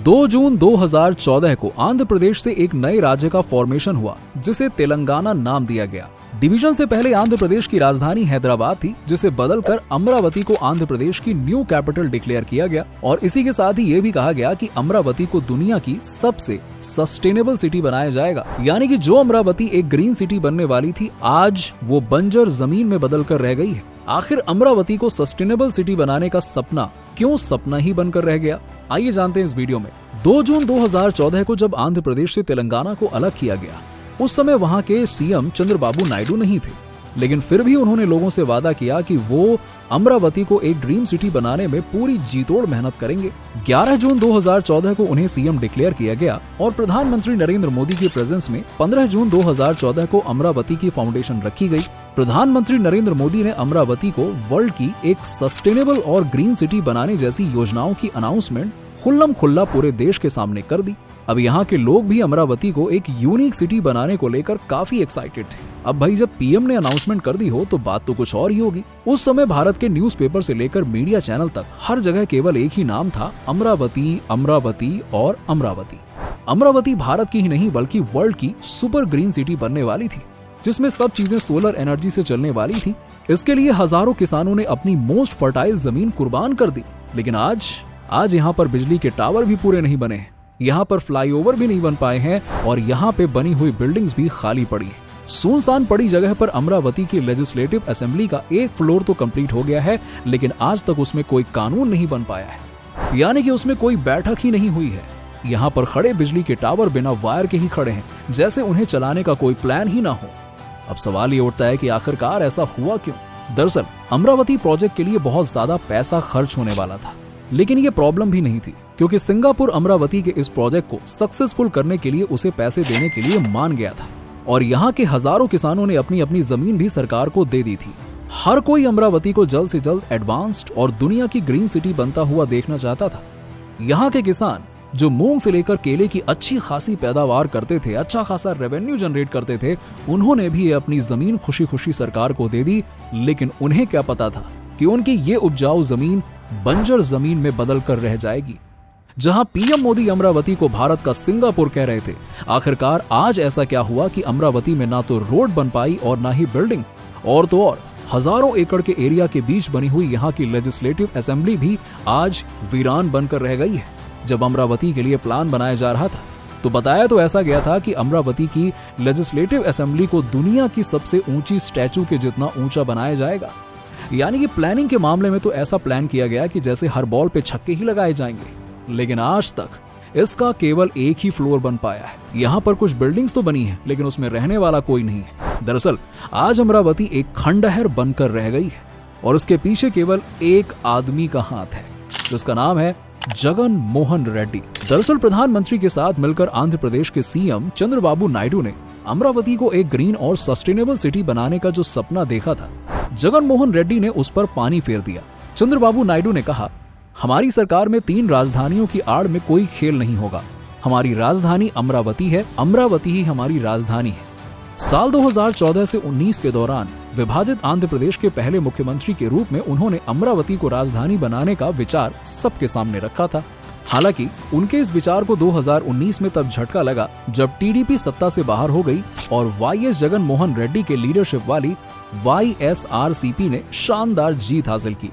2 जून 2014 को आंध्र प्रदेश से एक नए राज्य का फॉर्मेशन हुआ जिसे तेलंगाना नाम दिया गया। डिवीजन से पहले आंध्र प्रदेश की राजधानी हैदराबाद थी, जिसे बदलकर अमरावती को आंध्र प्रदेश की न्यू कैपिटल डिक्लेयर किया गया और इसी के साथ ही ये भी कहा गया कि अमरावती को दुनिया की सबसे सस्टेनेबल सिटी बनाया जाएगा। यानी कि जो अमरावती एक ग्रीन सिटी बनने वाली थी, आज वो बंजर जमीन में बदलकर रह गई है। आखिर अमरावती को सस्टेनेबल सिटी बनाने का सपना क्यों सपना ही बनकर रह गया, आइए जानते हैं इस वीडियो में। 2 जून 2014 को जब आंध्र प्रदेश से तेलंगाना को अलग किया गया, उस समय वहां के सीएम चंद्रबाबू नायडू नहीं थे, लेकिन फिर भी उन्होंने लोगों से वादा किया कि वो अमरावती को एक ड्रीम सिटी बनाने में पूरी जीतोड़ मेहनत करेंगे। 11 जून 2014 को उन्हें सीएम डिक्लेयर किया गया और प्रधानमंत्री नरेंद्र मोदी के प्रेजेंस में 15 जून 2014 को अमरावती की फाउंडेशन रखी गई। प्रधानमंत्री नरेंद्र मोदी ने अमरावती को वर्ल्ड की एक सस्टेनेबल और ग्रीन सिटी बनाने जैसी योजनाओं की अनाउंसमेंट खुल्लम खुल्ला पूरे देश के सामने कर दी। अब यहाँ के लोग भी अमरावती को एक यूनिक सिटी बनाने को लेकर काफी एक्साइटेड थे। अब भाई जब पीएम ने अनाउंसमेंट कर दी हो तो बात तो कुछ और ही होगी। उस समय भारत के न्यूज़पेपर से लेकर मीडिया चैनल तक हर जगह केवल एक ही नाम था, अमरावती, अमरावती और अमरावती। अमरावती भारत की ही नहीं बल्कि वर्ल्ड की सुपर ग्रीन सिटी बनने वाली थी, जिसमें सब चीजें सोलर एनर्जी से चलने वाली थी। इसके लिए हजारों किसानों ने अपनी मोस्ट फर्टाइल जमीन कुर्बान कर दी। लेकिन आज यहाँ पर बिजली के टावर भी पूरे नहीं बने हैं, यहाँ पर फ्लाईओवर भी नहीं बन पाए हैं और यहाँ पे बनी हुई बिल्डिंग्स भी खाली पड़ी हैं। सुनसान पड़ी जगह पर अमरावती की लेजिस्लेटिव असेंबली का एक फ्लोर तो कंप्लीट हो गया है, लेकिन आज तक उसमें कोई कानून नहीं बन पाया है, यानी कि उसमें कोई बैठक ही नहीं हुई है। यहाँ पर खड़े बिजली के टावर बिना वायर के ही खड़े हैं, जैसे उन्हें चलाने का कोई प्लान ही ना हो। अब सवाल ये उठता है कि आखिरकार ऐसा हुआ क्यों? दरअसल अमरावती प्रोजेक्ट के लिए बहुत ज्यादा पैसा खर्च होने वाला था, लेकिन ये प्रॉब्लम भी नहीं थी, क्योंकि सिंगापुर अमरावती के इस प्रोजेक्ट को सक्सेसफुल करने के लिए उसे पैसे देने के लिए मान गया था और यहाँ के हजारों किसानों ने अपनी अपनी जमीन भी सरकार को दे दी थी। हर कोई अमरावती को जल्द से जल्द एडवांस्ड और दुनिया की ग्रीन सिटी बनता हुआ देखना चाहता था। यहाँ के किसान जो मूंग से लेकर केले की अच्छी खासी पैदावार करते थे, अच्छा खासा रेवेन्यू जनरेट करते थे, उन्होंने भी अपनी जमीन खुशी खुशी सरकार को दे दी। लेकिन उन्हें क्या पता था कि उनकी ये उपजाऊ जमीन बंजर जमीन में बदल कर रह जाएगी। जहां पीएम मोदी अमरावती को भारत का सिंगापुर कह रहे थे, आखिरकार आज ऐसा क्या हुआ कि अमरावती में ना तो रोड बन पाई और ना ही बिल्डिंग, और तो और हजारों एकड़ के एरिया के बीच बनी हुई यहाँ की लेजिस्लेटिव असेंबली भी आज वीरान बनकर रह गई है। जब अमरावती के लिए प्लान बनाया जा रहा था तो बताया तो ऐसा गया था कि अमरावती की लेजिस्लेटिव असेंबली को दुनिया की सबसे ऊंची स्टैचू के जितना ऊंचा बनाया जाएगा। यानी कि प्लानिंग के मामले में तो ऐसा प्लान किया गया कि जैसे हर बॉल पे छक्के ही लगाए जाएंगे, लेकिन आज तक इसका केवल एक ही फ्लोर बन पाया है। यहाँ पर कुछ बिल्डिंग्स तो बनी है, लेकिन उसमें रहने वाला कोई नहीं है। दरअसल आज अमरावती एक खंडहर बनकर रह गई है और उसके पीछे केवल एक आदमी का हाथ है, जिसका नाम है जगन मोहन रेड्डी। दरअसल प्रधानमंत्री के साथ मिलकर आंध्र प्रदेश के सीएम चंद्रबाबू नायडू ने अमरावती को एक ग्रीन और सस्टेनेबल सिटी बनाने का जो सपना देखा था, जगन मोहन रेड्डी ने उस पर पानी फेर दिया। चंद्रबाबू नायडू ने कहा, हमारी सरकार में 3 राजधानियों की आड़ में कोई खेल नहीं होगा। हमारी राजधानी अमरावती है, अमरावती ही हमारी राजधानी है। साल 2014 से 19 के दौरान विभाजित आंध्र प्रदेश के पहले मुख्यमंत्री के रूप में उन्होंने अमरावती को राजधानी बनाने का विचार सबके सामने रखा था। हालांकि उनके इस विचार को 2019 में तब झटका लगा जब टीडीपी सत्ता से बाहर हो गई और वाईएस जगन मोहन रेड्डी के लीडरशिप वाली वाईएसआरसीपी ने शानदार जीत हासिल की।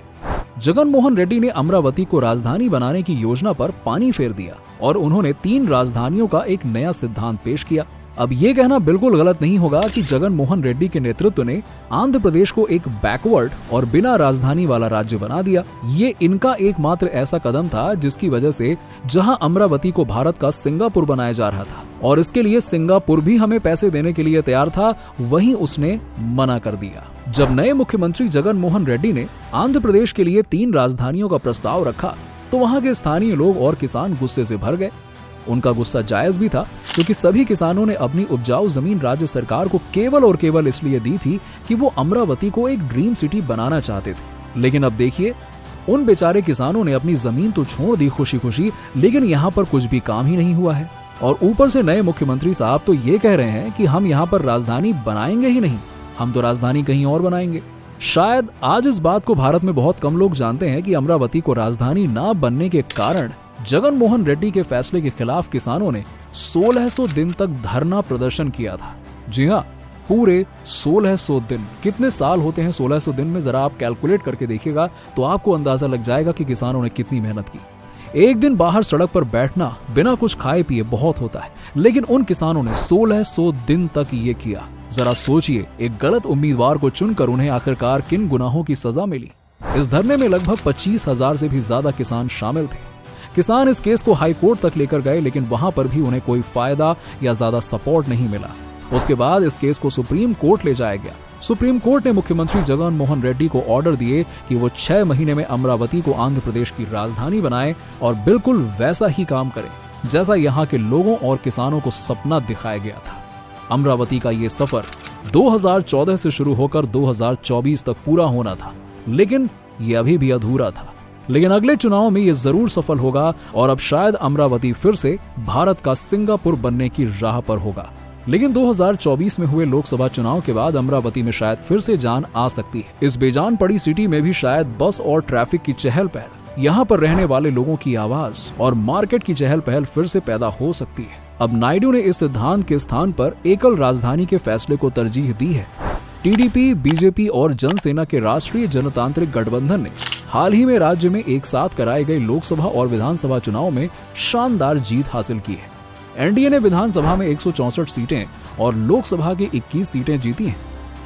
जगन मोहन रेड्डी ने अमरावती को राजधानी बनाने की योजना पर पानी फेर दिया और उन्होंने 3 राजधानियों का एक नया सिद्धांत पेश किया। अब ये कहना बिल्कुल गलत नहीं होगा कि जगन मोहन रेड्डी के नेतृत्व ने आंध्र प्रदेश को एक बैकवर्ड और बिना राजधानी वाला राज्य बना दिया। ये इनका एकमात्र ऐसा कदम था जिसकी वजह से जहां अमरावती को भारत का सिंगापुर बनाया जा रहा था और इसके लिए सिंगापुर भी हमें पैसे देने के लिए तैयार था, वहीं उसने मना कर दिया। जब नए मुख्यमंत्री जगन मोहन रेड्डी ने आंध्र प्रदेश के लिए 3 राजधानियों का प्रस्ताव रखा तो वहां के स्थानीय लोग और किसान गुस्से से भर गए। उनका गुस्सा जायज भी था, क्योंकि सभी किसानों ने अपनी उपजाऊ जमीन राज्य सरकार को केवल और केवल इसलिए दी थी कि वो अमरावती को एक ड्रीम सिटी बनाना चाहते थे। लेकिन अब देखिए, उन बेचारे किसानों ने अपनी जमीन तो छोड़ दी खुशी खुशी, लेकिन यहाँ पर कुछ भी काम ही नहीं हुआ है। और ऊपर से नए मुख्यमंत्री साहब तो ये कह रहे हैं कि हम यहाँ पर राजधानी बनाएंगे ही नहीं, हम तो राजधानी कहीं और बनाएंगे। शायद आज इस बात को भारत में बहुत कम लोग जानते हैं कि अमरावती को राजधानी ना बनने के कारण जगन मोहन रेड्डी के फैसले के खिलाफ किसानों ने 1600 दिन तक धरना प्रदर्शन किया था। जी हाँ, पूरे 1600 दिन। कितने साल होते हैं 1600 दिन में, जरा आप कैलकुलेट करके देखिएगा तो आपको अंदाजा लग जाएगा कि किसानों ने कितनी मेहनत की। एक दिन बाहर सड़क पर बैठना बिना कुछ खाए पिए बहुत होता है, लेकिन उन किसानों ने 1600 दिन तक ये किया। जरा सोचिए, एक गलत उम्मीदवार को चुनकर उन्हें आखिरकार किन गुनाहों की सजा मिली। इस धरने में लगभग 25,000 से भी ज्यादा किसान शामिल थे। किसान इस केस को हाई कोर्ट तक लेकर गए, लेकिन वहां पर भी उन्हें कोई फायदा या ज्यादा सपोर्ट नहीं मिला। उसके बाद इस केस को सुप्रीम कोर्ट ले जाया गया। सुप्रीम कोर्ट ने मुख्यमंत्री जगन मोहन रेड्डी को ऑर्डर दिए कि वो 6 महीने में अमरावती को आंध्र प्रदेश की राजधानी बनाए और बिल्कुल वैसा ही काम करें जैसा यहाँ के लोगों और किसानों को सपना दिखाया गया था। अमरावती का ये सफर 2014 से शुरू होकर 2024 तक पूरा होना था, लेकिन ये अभी भी अधूरा था। लेकिन अगले चुनाव में ये जरूर सफल होगा और अब शायद अमरावती फिर से भारत का सिंगापुर बनने की राह पर होगा। लेकिन 2024 में हुए लोकसभा चुनाव के बाद अमरावती में शायद फिर से जान आ सकती है। इस बेजान पड़ी सिटी में भी शायद बस और ट्रैफिक की चहल पहल, यहाँ पर रहने वाले लोगों की आवाज और मार्केट की चहल पहल फिर से पैदा हो सकती है। अब नायडू ने इस सिद्धांत के स्थान पर एकल राजधानी के फैसले को तरजीह दी है। टीडीपी, बीजेपी और जनसेना के राष्ट्रीय जनतांत्रिक गठबंधन ने हाल ही में राज्य में एक साथ कराए गए लोकसभा और विधानसभा चुनाव में शानदार जीत हासिल की है। एनडीए ने विधानसभा में 164 सीटें और लोकसभा की 21 सीटें जीती हैं।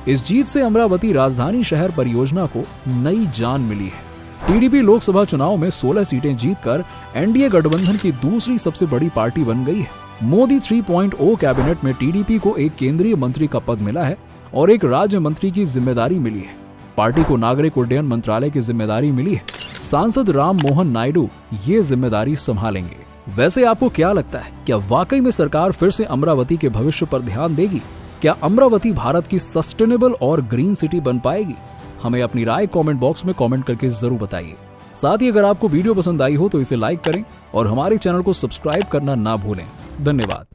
इस जीत से अमरावती राजधानी शहर परियोजना को नई जान मिली है। टीडीपी लोकसभा चुनाव में 16 सीटें जीतकर एनडीए गठबंधन की दूसरी सबसे बड़ी पार्टी बन गई है। मोदी 3.0 कैबिनेट में टीडीपी को एक केंद्रीय मंत्री का पद मिला है और एक राज्य मंत्री की जिम्मेदारी मिली है। पार्टी को नागरिक उड्डयन मंत्रालय की जिम्मेदारी मिली है। सांसद राम मोहन नायडू ये जिम्मेदारी संभालेंगे। वैसे आपको क्या लगता है, क्या वाकई में सरकार फिर से अमरावती के भविष्य पर ध्यान देगी? क्या अमरावती भारत की सस्टेनेबल और ग्रीन सिटी बन पाएगी? हमें अपनी राय कमेंट बॉक्स में कमेंट करके जरूर बताइए। साथ ही अगर आपको वीडियो पसंद आई हो तो इसे लाइक करें और हमारे चैनल को सब्सक्राइब करना ना भूलें। धन्यवाद।